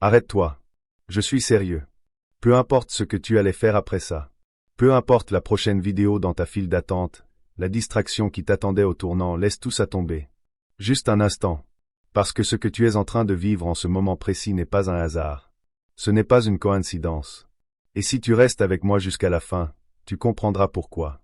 Arrête-toi. Je suis sérieux. Peu importe ce que tu allais faire après ça. Peu importe la prochaine vidéo dans ta file d'attente, la distraction qui t'attendait au tournant, laisse tout ça tomber. Juste un instant. Parce que ce que tu es en train de vivre en ce moment précis n'est pas un hasard. Ce n'est pas une coïncidence. Et si tu restes avec moi jusqu'à la fin, tu comprendras pourquoi.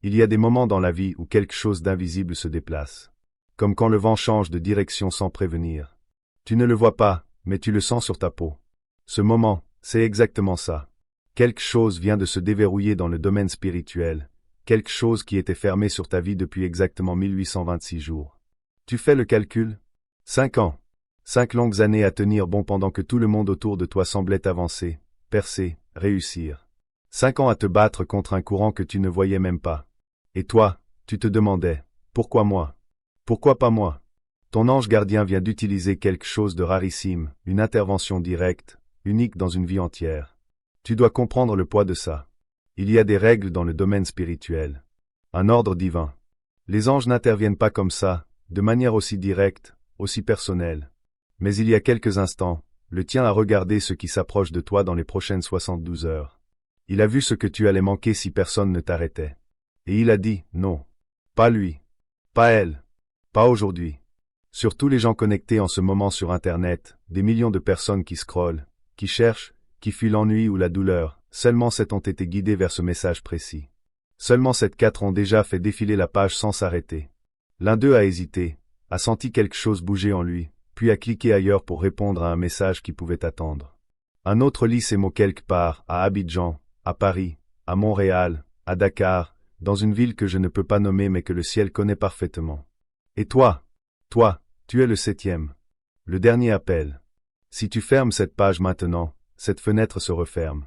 Il y a des moments dans la vie où quelque chose d'invisible se déplace. Comme quand le vent change de direction sans prévenir. Tu ne le vois pas, mais tu le sens sur ta peau. Ce moment, c'est exactement ça. Quelque chose vient de se déverrouiller dans le domaine spirituel, quelque chose qui était fermé sur ta vie depuis exactement 1826 jours. Tu fais le calcul? 5 ans. 5 longues années à tenir bon pendant que tout le monde autour de toi semblait avancer, percer, réussir. 5 ans à te battre contre un courant que tu ne voyais même pas. Et toi, tu te demandais, pourquoi moi? Pourquoi pas moi? Ton ange gardien vient d'utiliser quelque chose de rarissime, une intervention directe, unique dans une vie entière. Tu dois comprendre le poids de ça. Il y a des règles dans le domaine spirituel. Un ordre divin. Les anges n'interviennent pas comme ça, de manière aussi directe, aussi personnelle. Mais il y a quelques instants, le tien a regardé ce qui s'approche de toi dans les prochaines 72 heures. Il a vu ce que tu allais manquer si personne ne t'arrêtait. Et il a dit, non. Pas lui. Pas elle. Pas aujourd'hui. Sur tous les gens connectés en ce moment sur Internet, des millions de personnes qui scrollent, qui cherchent, qui fuient l'ennui ou la douleur, seulement 7 ont été guidés vers ce message précis. Seulement 4 ont déjà fait défiler la page sans s'arrêter. L'un d'eux a hésité, a senti quelque chose bouger en lui, puis a cliqué ailleurs pour répondre à un message qui pouvait attendre. Un autre lit ces mots quelque part, à Abidjan, à Paris, à Montréal, à Dakar, dans une ville que je ne peux pas nommer mais que le ciel connaît parfaitement. Et toi, tu es le 7e. Le dernier appel. Si tu fermes cette page maintenant, cette fenêtre se referme.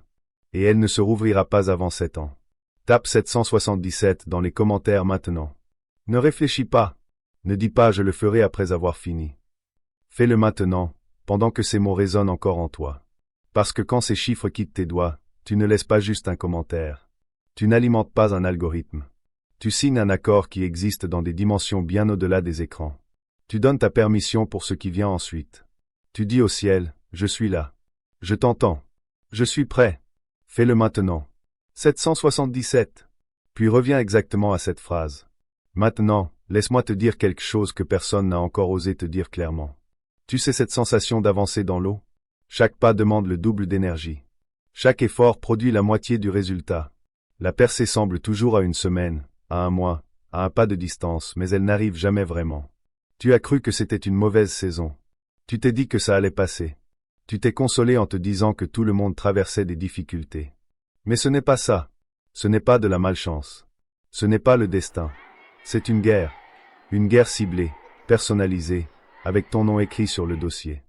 Et elle ne se rouvrira pas avant 7 ans. Tape 777 dans les commentaires maintenant. Ne réfléchis pas. Ne dis pas je le ferai après avoir fini. Fais-le maintenant, pendant que ces mots résonnent encore en toi. Parce que quand ces chiffres quittent tes doigts, tu ne laisses pas juste un commentaire. Tu n'alimentes pas un algorithme. Tu signes un accord qui existe dans des dimensions bien au-delà des écrans. Tu donnes ta permission pour ce qui vient ensuite. Tu dis au ciel, je suis là. Je t'entends. Je suis prêt. Fais-le maintenant. 777. Puis reviens exactement à cette phrase. Maintenant, laisse-moi te dire quelque chose que personne n'a encore osé te dire clairement. Tu sais cette sensation d'avancer dans l'eau? Chaque pas demande le double d'énergie. Chaque effort produit la moitié du résultat. La percée semble toujours à une semaine, à un mois, à un pas de distance, mais elle n'arrive jamais vraiment. Tu as cru que c'était une mauvaise saison. Tu t'es dit que ça allait passer. Tu t'es consolé en te disant que tout le monde traversait des difficultés. Mais ce n'est pas ça. Ce n'est pas de la malchance. Ce n'est pas le destin. C'est une guerre. Une guerre ciblée, personnalisée, avec ton nom écrit sur le dossier.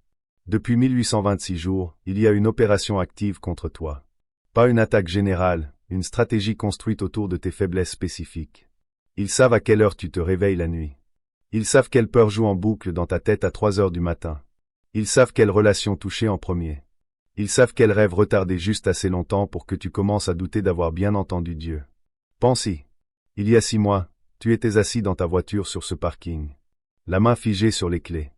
Depuis 1826 jours, il y a une opération active contre toi. Pas une attaque générale, une stratégie construite autour de tes faiblesses spécifiques. Ils savent à quelle heure tu te réveilles la nuit. Ils savent quelle peur joue en boucle dans ta tête à 3 heures du matin. Ils savent quelle relation toucher en premier. Ils savent quel rêve retarder juste assez longtemps pour que tu commences à douter d'avoir bien entendu Dieu. Pense-y. Il y a 6 mois, tu étais assis dans ta voiture sur ce parking. La main figée sur les clés.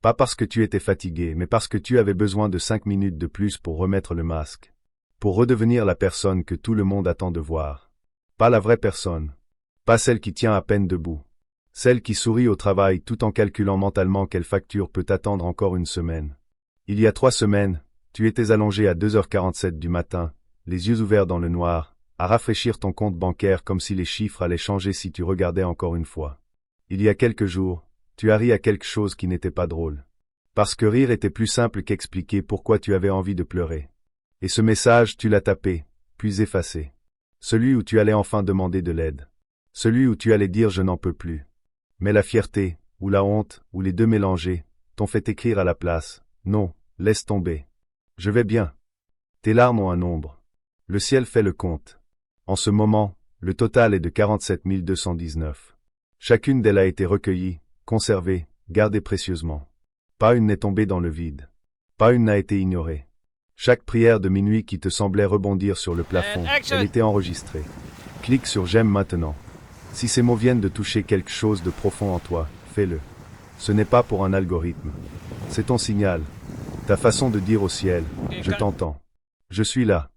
Pas parce que tu étais fatigué, mais parce que tu avais besoin de 5 minutes de plus pour remettre le masque. Pour redevenir la personne que tout le monde attend de voir. Pas la vraie personne. Pas celle qui tient à peine debout. Celle qui sourit au travail tout en calculant mentalement quelle facture peut attendre encore une semaine. Il y a 3 semaines, tu étais allongé à 2h47 du matin, les yeux ouverts dans le noir, à rafraîchir ton compte bancaire comme si les chiffres allaient changer si tu regardais encore une fois. Il y a quelques jours, tu as ri à quelque chose qui n'était pas drôle. Parce que rire était plus simple qu'expliquer pourquoi tu avais envie de pleurer. Et ce message, tu l'as tapé, puis effacé. Celui où tu allais enfin demander de l'aide. Celui où tu allais dire je n'en peux plus. Mais la fierté, ou la honte, ou les deux mélangés, t'ont fait écrire à la place, non, laisse tomber. Je vais bien. Tes larmes ont un nombre. Le ciel fait le compte. En ce moment, le total est de 47 219. Chacune d'elles a été recueillie, conservée, gardée précieusement. Pas une n'est tombée dans le vide. Pas une n'a été ignorée. Chaque prière de minuit qui te semblait rebondir sur le plafond, elle était enregistrée. Clique sur j'aime maintenant. Si ces mots viennent de toucher quelque chose de profond en toi, fais-le. Ce n'est pas pour un algorithme. C'est ton signal. Ta façon de dire au ciel, je t'entends. Je suis là.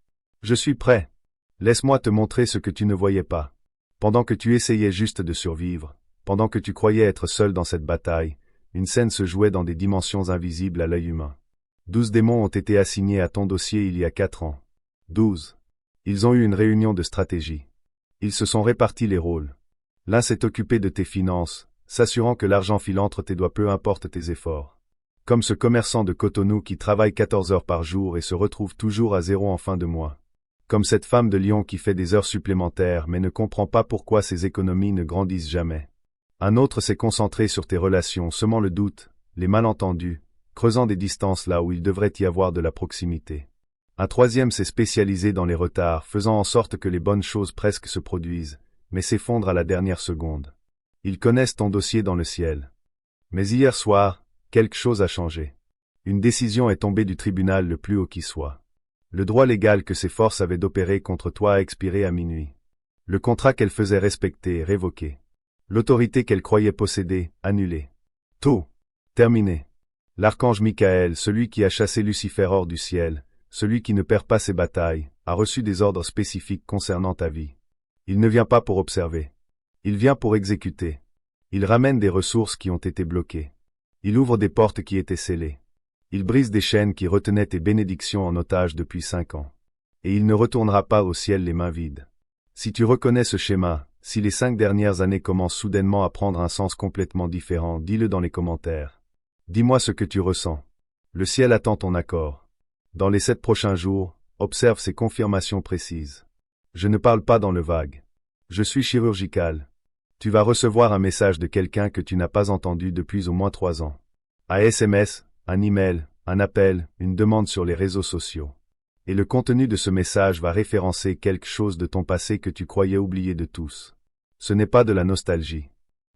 Je suis prêt. Laisse-moi te montrer ce que tu ne voyais pas. Pendant que tu essayais juste de survivre, pendant que tu croyais être seul dans cette bataille, une scène se jouait dans des dimensions invisibles à l'œil humain. 12 démons ont été assignés à ton dossier il y a 4 ans. 12. Ils ont eu une réunion de stratégie. Ils se sont répartis les rôles. L'un s'est occupé de tes finances, s'assurant que l'argent file entre tes doigts peu importe tes efforts. Comme ce commerçant de Cotonou qui travaille 14 heures par jour et se retrouve toujours à zéro en fin de mois. Comme cette femme de Lyon qui fait des heures supplémentaires mais ne comprend pas pourquoi ses économies ne grandissent jamais. Un autre s'est concentré sur tes relations, semant le doute, les malentendus, creusant des distances là où il devrait y avoir de la proximité. Un troisième s'est spécialisé dans les retards, faisant en sorte que les bonnes choses presque se produisent, mais s'effondrent à la dernière seconde. Ils connaissent ton dossier dans le ciel. Mais hier soir, quelque chose a changé. Une décision est tombée du tribunal le plus haut qui soit. Le droit légal que ses forces avaient d'opérer contre toi a expiré à minuit. Le contrat qu'elle faisait respecter est révoqué. L'autorité qu'elle croyait posséder, annulée. Tout. Terminé. L'archange Michael, celui qui a chassé Lucifer hors du ciel, celui qui ne perd pas ses batailles, a reçu des ordres spécifiques concernant ta vie. Il ne vient pas pour observer. Il vient pour exécuter. Il ramène des ressources qui ont été bloquées. Il ouvre des portes qui étaient scellées. Il brise des chaînes qui retenaient tes bénédictions en otage depuis 5 ans. Et il ne retournera pas au ciel les mains vides. Si tu reconnais ce schéma, si les 5 dernières années commencent soudainement à prendre un sens complètement différent, dis-le dans les commentaires. Dis-moi ce que tu ressens. Le ciel attend ton accord. Dans les 7 prochains jours, observe ces confirmations précises. Je ne parle pas dans le vague. Je suis chirurgical. Tu vas recevoir un message de quelqu'un que tu n'as pas entendu depuis au moins 3 ans. Un SMS, un email, un appel, une demande sur les réseaux sociaux. Et le contenu de ce message va référencer quelque chose de ton passé que tu croyais oublier de tous. Ce n'est pas de la nostalgie.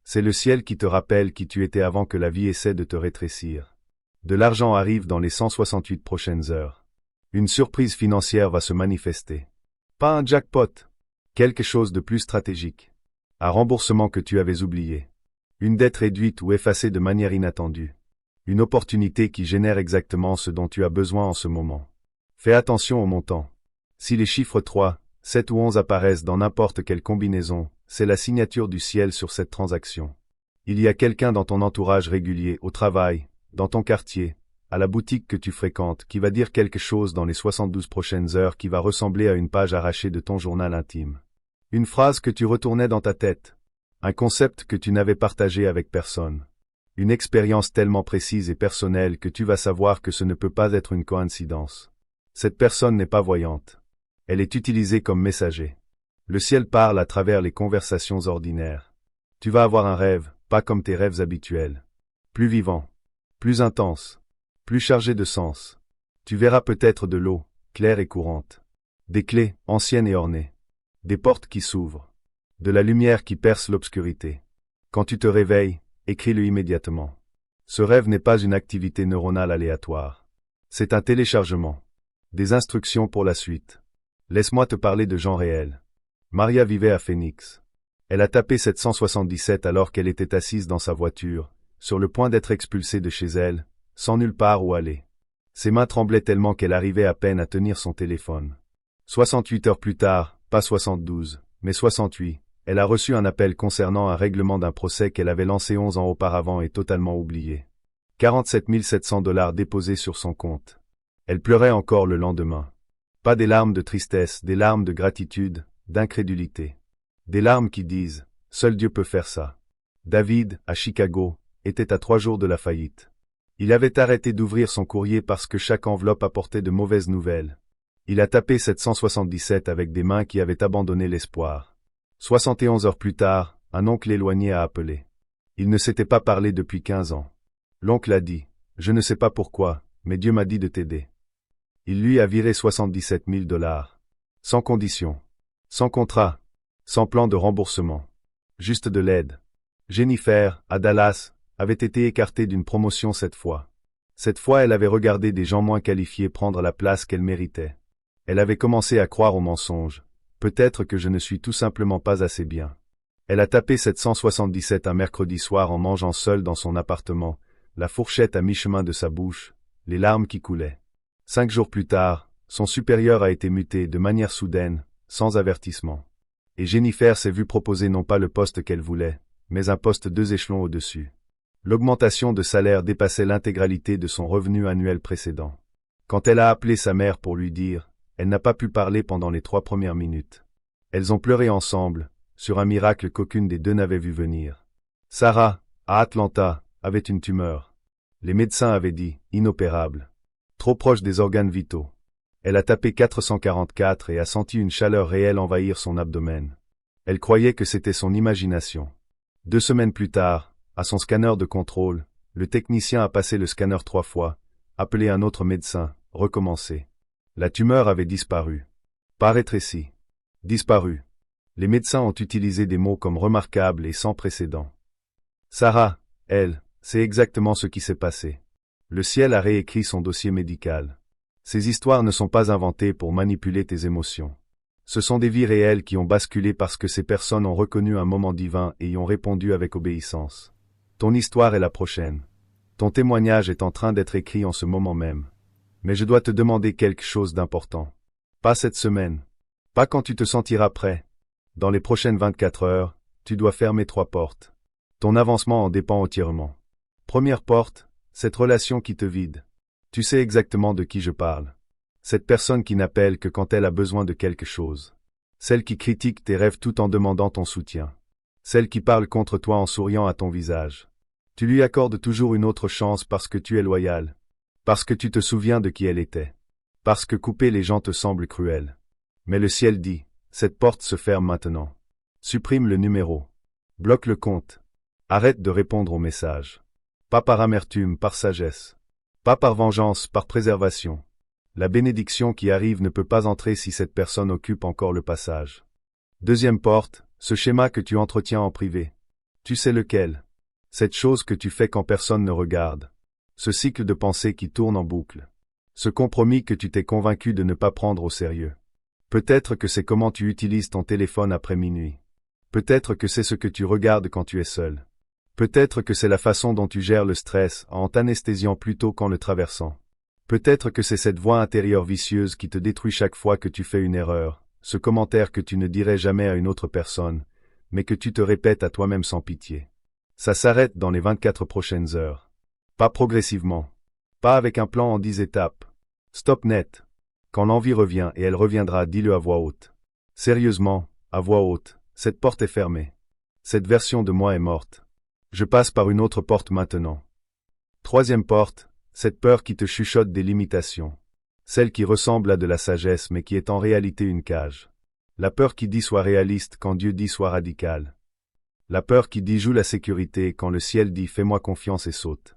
C'est le ciel qui te rappelle qui tu étais avant que la vie essaie de te rétrécir. De l'argent arrive dans les 168 prochaines heures. Une surprise financière va se manifester. Pas un jackpot. Quelque chose de plus stratégique. Un remboursement que tu avais oublié. Une dette réduite ou effacée de manière inattendue. Une opportunité qui génère exactement ce dont tu as besoin en ce moment. Fais attention au montant. Si les chiffres 3, 7 ou 11 apparaissent dans n'importe quelle combinaison, c'est la signature du ciel sur cette transaction. Il y a quelqu'un dans ton entourage régulier, au travail, dans ton quartier, à la boutique que tu fréquentes, qui va dire quelque chose dans les 72 prochaines heures qui va ressembler à une page arrachée de ton journal intime. Une phrase que tu retournais dans ta tête. Un concept que tu n'avais partagé avec personne. Une expérience tellement précise et personnelle que tu vas savoir que ce ne peut pas être une coïncidence. Cette personne n'est pas voyante. Elle est utilisée comme messager. Le ciel parle à travers les conversations ordinaires. Tu vas avoir un rêve, pas comme tes rêves habituels. Plus vivant. Plus intense. Plus chargé de sens. Tu verras peut-être de l'eau, claire et courante. Des clés, anciennes et ornées. Des portes qui s'ouvrent. De la lumière qui perce l'obscurité. Quand tu te réveilles, écris-le immédiatement. Ce rêve n'est pas une activité neuronale aléatoire. C'est un téléchargement. Des instructions pour la suite. Laisse-moi te parler de gens réels. Maria vivait à Phoenix. Elle a tapé 777 alors qu'elle était assise dans sa voiture, sur le point d'être expulsée de chez elle, sans nulle part où aller. Ses mains tremblaient tellement qu'elle arrivait à peine à tenir son téléphone. 68 heures plus tard, pas 72, mais 68, elle a reçu un appel concernant un règlement d'un procès qu'elle avait lancé 11 ans auparavant et totalement oublié. 47 700 $ déposés sur son compte. Elle pleurait encore le lendemain. Pas des larmes de tristesse, des larmes de gratitude, d'incrédulité. Des larmes qui disent « Seul Dieu peut faire ça ». David, à Chicago, était à 3 jours de la faillite. Il avait arrêté d'ouvrir son courrier parce que chaque enveloppe apportait de mauvaises nouvelles. Il a tapé 777 avec des mains qui avaient abandonné l'espoir. 71 heures plus tard, un oncle éloigné a appelé. Il ne s'était pas parlé depuis 15 ans. L'oncle a dit « Je ne sais pas pourquoi, mais Dieu m'a dit de t'aider ». Il lui a viré 77 000 $. Sans condition. Sans contrat. Sans plan de remboursement. Juste de l'aide. Jennifer, à Dallas, avait été écartée d'une promotion cette fois. Cette fois, elle avait regardé des gens moins qualifiés prendre la place qu'elle méritait. Elle avait commencé à croire aux mensonges. Peut-être que je ne suis tout simplement pas assez bien. Elle a tapé 777 un mercredi soir en mangeant seule dans son appartement, la fourchette à mi-chemin de sa bouche, les larmes qui coulaient. 5 jours plus tard, son supérieur a été muté de manière soudaine, sans avertissement. Et Jennifer s'est vue proposer non pas le poste qu'elle voulait, mais un poste 2 échelons au-dessus. L'augmentation de salaire dépassait l'intégralité de son revenu annuel précédent. Quand elle a appelé sa mère pour lui dire, elle n'a pas pu parler pendant les 3 premières minutes. Elles ont pleuré ensemble, sur un miracle qu'aucune des deux n'avait vu venir. Sarah, à Atlanta, avait une tumeur. Les médecins avaient dit, inopérable. Trop proche des organes vitaux. Elle a tapé 444 et a senti une chaleur réelle envahir son abdomen. Elle croyait que c'était son imagination. 2 semaines plus tard, à son scanner de contrôle, le technicien a passé le scanner 3 fois, appelé un autre médecin, recommencé. La tumeur avait disparu. Pas rétréci. Disparu. Les médecins ont utilisé des mots comme remarquable et sans précédent. Sarah, elle, c'est exactement ce qui s'est passé. Le ciel a réécrit son dossier médical. Ces histoires ne sont pas inventées pour manipuler tes émotions. Ce sont des vies réelles qui ont basculé parce que ces personnes ont reconnu un moment divin et y ont répondu avec obéissance. Ton histoire est la prochaine. Ton témoignage est en train d'être écrit en ce moment même. Mais je dois te demander quelque chose d'important. Pas cette semaine. Pas quand tu te sentiras prêt. Dans les prochaines 24 heures, tu dois fermer 3 portes. Ton avancement en dépend entièrement. Première porte, cette relation qui te vide. Tu sais exactement de qui je parle. Cette personne qui n'appelle que quand elle a besoin de quelque chose. Celle qui critique tes rêves tout en demandant ton soutien. Celle qui parle contre toi en souriant à ton visage. Tu lui accordes toujours une autre chance parce que tu es loyal. Parce que tu te souviens de qui elle était. Parce que couper les gens te semble cruel. Mais le ciel dit, cette porte se ferme maintenant. Supprime le numéro. Bloque le compte. Arrête de répondre aux messages. Pas par amertume, par sagesse. Pas par vengeance, par préservation. La bénédiction qui arrive ne peut pas entrer si cette personne occupe encore le passage. Deuxième porte, ce schéma que tu entretiens en privé. Tu sais lequel. Cette chose que tu fais quand personne ne regarde. Ce cycle de pensée qui tourne en boucle. Ce compromis que tu t'es convaincu de ne pas prendre au sérieux. Peut-être que c'est comment tu utilises ton téléphone après minuit. Peut-être que c'est ce que tu regardes quand tu es seul. Peut-être que c'est la façon dont tu gères le stress en t'anesthésiant plutôt qu'en le traversant. Peut-être que c'est cette voix intérieure vicieuse qui te détruit chaque fois que tu fais une erreur. Ce commentaire que tu ne dirais jamais à une autre personne, mais que tu te répètes à toi-même sans pitié. Ça s'arrête dans les 24 prochaines heures. Pas progressivement. Pas avec un plan en 10 étapes. Stop net. Quand l'envie revient et elle reviendra, dis-le à voix haute. Sérieusement, à voix haute, cette porte est fermée. Cette version de moi est morte. Je passe par une autre porte maintenant. Troisième porte, cette peur qui te chuchote des limitations. Celle qui ressemble à de la sagesse mais qui est en réalité une cage. La peur qui dit sois réaliste quand Dieu dit sois radical. La peur qui dit joue la sécurité quand le ciel dit fais-moi confiance et saute.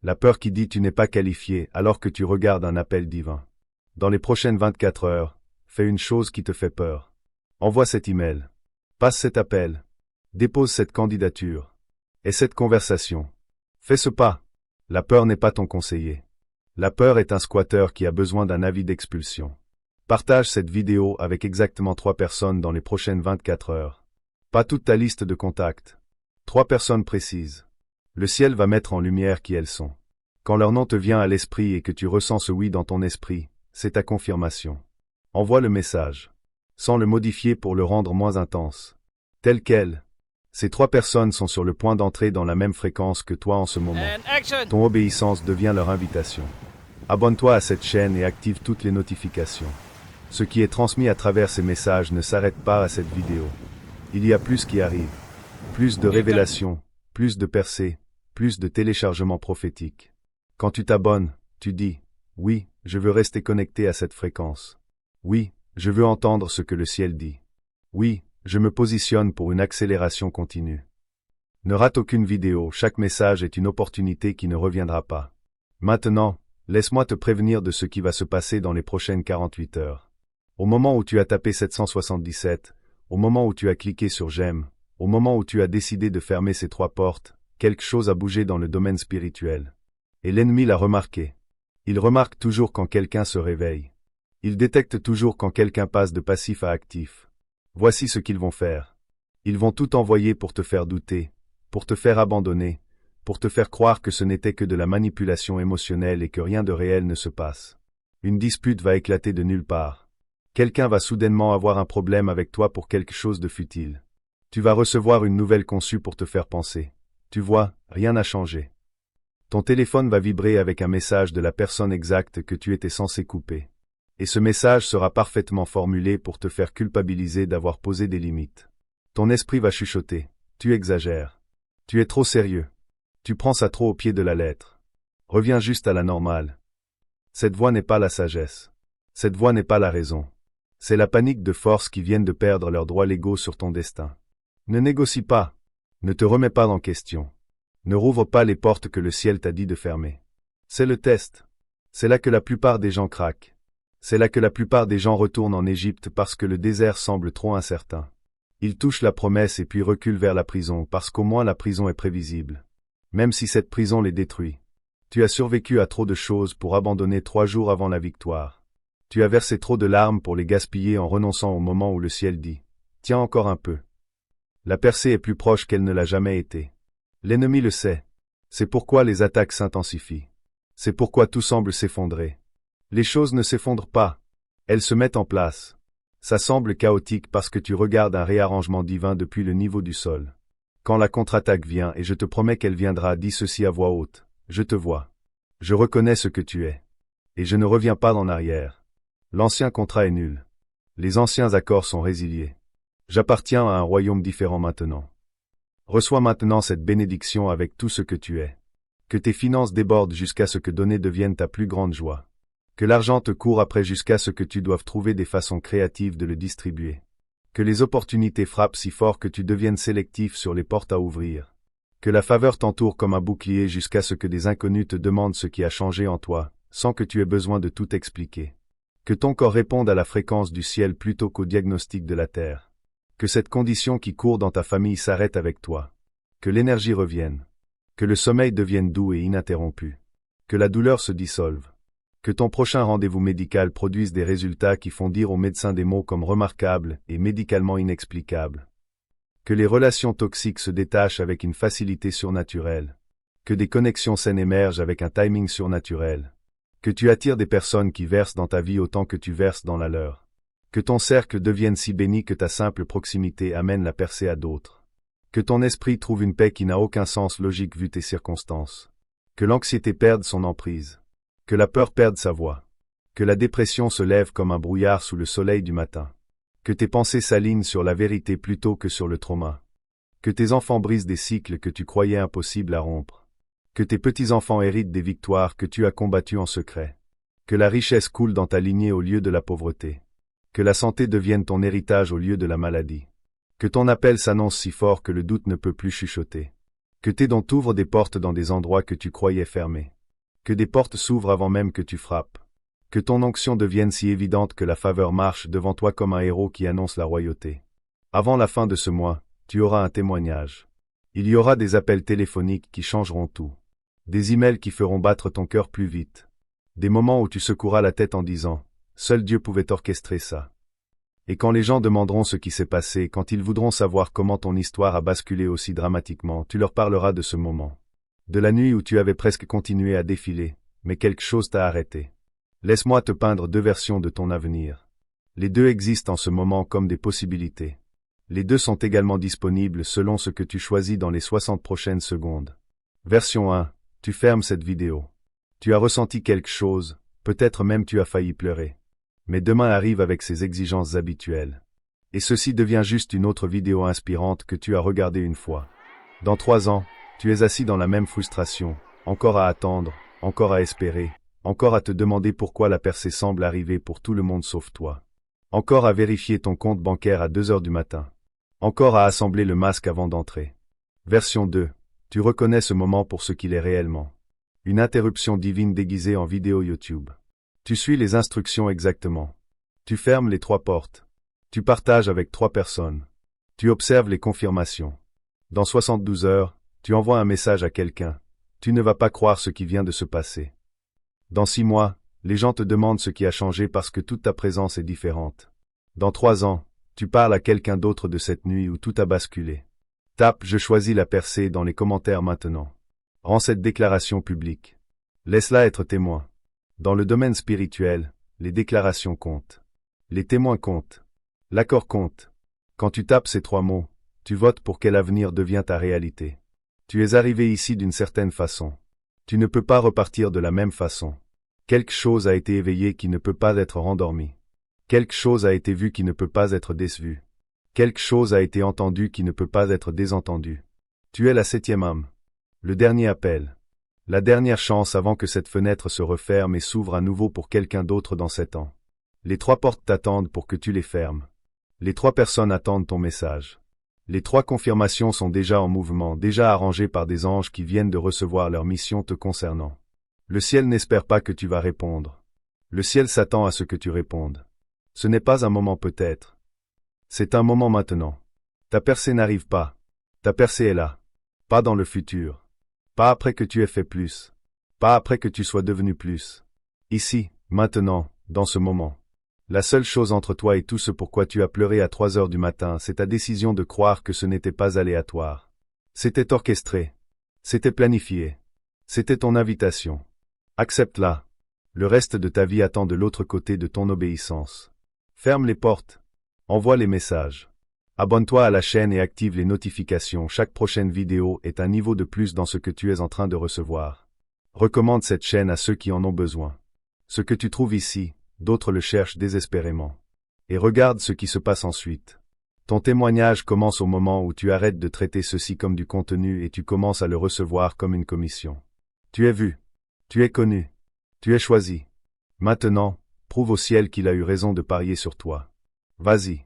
La peur qui dit tu n'es pas qualifié alors que tu regardes un appel divin. Dans les prochaines 24 heures, fais une chose qui te fait peur. Envoie cet email. Passe cet appel. Dépose cette candidature. Et cette conversation. Fais ce pas. La peur n'est pas ton conseiller. La peur est un squatteur qui a besoin d'un avis d'expulsion. Partage cette vidéo avec exactement 3 personnes dans les prochaines 24 heures. Pas toute ta liste de contacts. 3 personnes précises. Le ciel va mettre en lumière qui elles sont. Quand leur nom te vient à l'esprit et que tu ressens ce oui dans ton esprit, c'est ta confirmation. Envoie le message. Sans le modifier pour le rendre moins intense. Tel quel. Ces 3 personnes sont sur le point d'entrer dans la même fréquence que toi en ce moment. Ton obéissance devient leur invitation. Abonne-toi à cette chaîne et active toutes les notifications. Ce qui est transmis à travers ces messages ne s'arrête pas à cette vidéo. Il y a plus qui arrive. Plus de révélations, plus de percées, plus de téléchargements prophétiques. Quand tu t'abonnes, tu dis, oui, je veux rester connecté à cette fréquence. Oui, je veux entendre ce que le ciel dit. Oui, je me positionne pour une accélération continue. Ne rate aucune vidéo, chaque message est une opportunité qui ne reviendra pas. Maintenant, laisse-moi te prévenir de ce qui va se passer dans les prochaines 48 heures. Au moment où tu as tapé 777, au moment où tu as cliqué sur j'aime, au moment où tu as décidé de fermer ces 3 portes, quelque chose a bougé dans le domaine spirituel. Et l'ennemi l'a remarqué. Il remarque toujours quand quelqu'un se réveille. Il détecte toujours quand quelqu'un passe de passif à actif. Voici ce qu'ils vont faire. Ils vont tout envoyer pour te faire douter, pour te faire abandonner, pour te faire croire que ce n'était que de la manipulation émotionnelle et que rien de réel ne se passe. Une dispute va éclater de nulle part. Quelqu'un va soudainement avoir un problème avec toi pour quelque chose de futile. Tu vas recevoir une nouvelle conçue pour te faire penser. Tu vois, rien n'a changé. Ton téléphone va vibrer avec un message de la personne exacte que tu étais censé couper. Et ce message sera parfaitement formulé pour te faire culpabiliser d'avoir posé des limites. Ton esprit va chuchoter. Tu exagères. Tu es trop sérieux. Tu prends ça trop au pied de la lettre. Reviens juste à la normale. Cette voix n'est pas la sagesse. Cette voix n'est pas la raison. C'est la panique de force qui viennent de perdre leurs droits légaux sur ton destin. Ne négocie pas. Ne te remets pas en question. Ne rouvre pas les portes que le ciel t'a dit de fermer. C'est le test. C'est là que la plupart des gens craquent. C'est là que la plupart des gens retournent en Égypte parce que le désert semble trop incertain. Ils touchent la promesse et puis reculent vers la prison parce qu'au moins la prison est prévisible. Même si cette prison les détruit. Tu as survécu à trop de choses pour abandonner 3 jours avant la victoire. Tu as versé trop de larmes pour les gaspiller en renonçant au moment où le ciel dit « Tiens encore un peu ». La percée est plus proche qu'elle ne l'a jamais été. L'ennemi le sait. C'est pourquoi les attaques s'intensifient. C'est pourquoi tout semble s'effondrer. Les choses ne s'effondrent pas. Elles se mettent en place. Ça semble chaotique parce que tu regardes un réarrangement divin depuis le niveau du sol. Quand la contre-attaque vient, et je te promets qu'elle viendra, dis ceci à voix haute. Je te vois. Je reconnais ce que tu es. Et je ne reviens pas en arrière. L'ancien contrat est nul. Les anciens accords sont résiliés. J'appartiens à un royaume différent maintenant. Reçois maintenant cette bénédiction avec tout ce que tu es. Que tes finances débordent jusqu'à ce que donner devienne ta plus grande joie. Que l'argent te court après jusqu'à ce que tu doives trouver des façons créatives de le distribuer. Que les opportunités frappent si fort que tu deviennes sélectif sur les portes à ouvrir. Que la faveur t'entoure comme un bouclier jusqu'à ce que des inconnus te demandent ce qui a changé en toi, sans que tu aies besoin de tout expliquer. Que ton corps réponde à la fréquence du ciel plutôt qu'au diagnostic de la terre. Que cette condition qui court dans ta famille s'arrête avec toi. Que l'énergie revienne. Que le sommeil devienne doux et ininterrompu. Que la douleur se dissolve. Que ton prochain rendez-vous médical produise des résultats qui font dire aux médecins des mots comme remarquables et médicalement inexplicables. Que les relations toxiques se détachent avec une facilité surnaturelle. Que des connexions saines émergent avec un timing surnaturel. Que tu attires des personnes qui versent dans ta vie autant que tu verses dans la leur. Que ton cercle devienne si béni que ta simple proximité amène la percée à d'autres. Que ton esprit trouve une paix qui n'a aucun sens logique vu tes circonstances. Que l'anxiété perde son emprise. Que la peur perde sa voix. Que la dépression se lève comme un brouillard sous le soleil du matin. Que tes pensées s'alignent sur la vérité plutôt que sur le trauma. Que tes enfants brisent des cycles que tu croyais impossibles à rompre. Que tes petits-enfants héritent des victoires que tu as combattues en secret. Que la richesse coule dans ta lignée au lieu de la pauvreté. Que la santé devienne ton héritage au lieu de la maladie. Que ton appel s'annonce si fort que le doute ne peut plus chuchoter. Que tes dons t'ouvrent des portes dans des endroits que tu croyais fermés. Que des portes s'ouvrent avant même que tu frappes. Que ton onction devienne si évidente que la faveur marche devant toi comme un héros qui annonce la royauté. Avant la fin de ce mois, tu auras un témoignage. Il y aura des appels téléphoniques qui changeront tout. Des emails qui feront battre ton cœur plus vite. Des moments où tu secoueras la tête en disant « Seul Dieu pouvait orchestrer ça ». Et quand les gens demanderont ce qui s'est passé, quand ils voudront savoir comment ton histoire a basculé aussi dramatiquement, tu leur parleras de ce moment. De la nuit où tu avais presque continué à défiler, mais quelque chose t'a arrêté. Laisse-moi te peindre 2 versions de ton avenir. Les 2 existent en ce moment comme des possibilités. Les 2 sont également disponibles selon ce que tu choisis dans les 60 prochaines secondes. Version 1. Tu fermes cette vidéo. Tu as ressenti quelque chose, peut-être même tu as failli pleurer. Mais demain arrive avec ses exigences habituelles. Et ceci devient juste une autre vidéo inspirante que tu as regardée une fois. Dans 3 ans, tu es assis dans la même frustration, encore à attendre, encore à espérer, encore à te demander pourquoi la percée semble arriver pour tout le monde sauf toi. Encore à vérifier ton compte bancaire à 2 heures du matin. Encore à assembler le masque avant d'entrer. Version 2. Tu reconnais ce moment pour ce qu'il est réellement. Une interruption divine déguisée en vidéo YouTube. Tu suis les instructions exactement. Tu fermes les 3 portes. Tu partages avec 3 personnes. Tu observes les confirmations. Dans 72 heures, tu envoies un message à quelqu'un. Tu ne vas pas croire ce qui vient de se passer. Dans 6 mois, les gens te demandent ce qui a changé parce que toute ta présence est différente. Dans 3 ans, tu parles à quelqu'un d'autre de cette nuit où tout a basculé. Tape « Je choisis la percée » dans les commentaires maintenant. Rends cette déclaration publique. Laisse-la être témoin. Dans le domaine spirituel, les déclarations comptent. Les témoins comptent. L'accord compte. Quand tu tapes ces 3 mots, tu votes pour quel avenir devient ta réalité. Tu es arrivé ici d'une certaine façon. Tu ne peux pas repartir de la même façon. Quelque chose a été éveillé qui ne peut pas être rendormi. Quelque chose a été vu qui ne peut pas être déçu. Quelque chose a été entendu qui ne peut pas être désentendu. Tu es la 7e âme. Le dernier appel. La dernière chance avant que cette fenêtre se referme et s'ouvre à nouveau pour quelqu'un d'autre dans 7 ans. Les 3 portes t'attendent pour que tu les fermes. Les 3 personnes attendent ton message. Les 3 confirmations sont déjà en mouvement, déjà arrangées par des anges qui viennent de recevoir leur mission te concernant. Le ciel n'espère pas que tu vas répondre. Le ciel s'attend à ce que tu répondes. Ce n'est pas un moment peut-être. C'est un moment maintenant. Ta percée n'arrive pas. Ta percée est là. Pas dans le futur. Pas après que tu aies fait plus. Pas après que tu sois devenu plus. Ici, maintenant, dans ce moment. La seule chose entre toi et tout ce pourquoi tu as pleuré à 3 heures du matin, c'est ta décision de croire que ce n'était pas aléatoire. C'était orchestré. C'était planifié. C'était ton invitation. Accepte-la. Le reste de ta vie attend de l'autre côté de ton obéissance. Ferme les portes. Envoie les messages. Abonne-toi à la chaîne et active les notifications. Chaque prochaine vidéo est un niveau de plus dans ce que tu es en train de recevoir. Recommande cette chaîne à ceux qui en ont besoin. Ce que tu trouves ici, d'autres le cherchent désespérément. Et regarde ce qui se passe ensuite. Ton témoignage commence au moment où tu arrêtes de traiter ceci comme du contenu et tu commences à le recevoir comme une commission. Tu es vu. Tu es connu. Tu es choisi. Maintenant, prouve au ciel qu'il a eu raison de parier sur toi. Vas-y.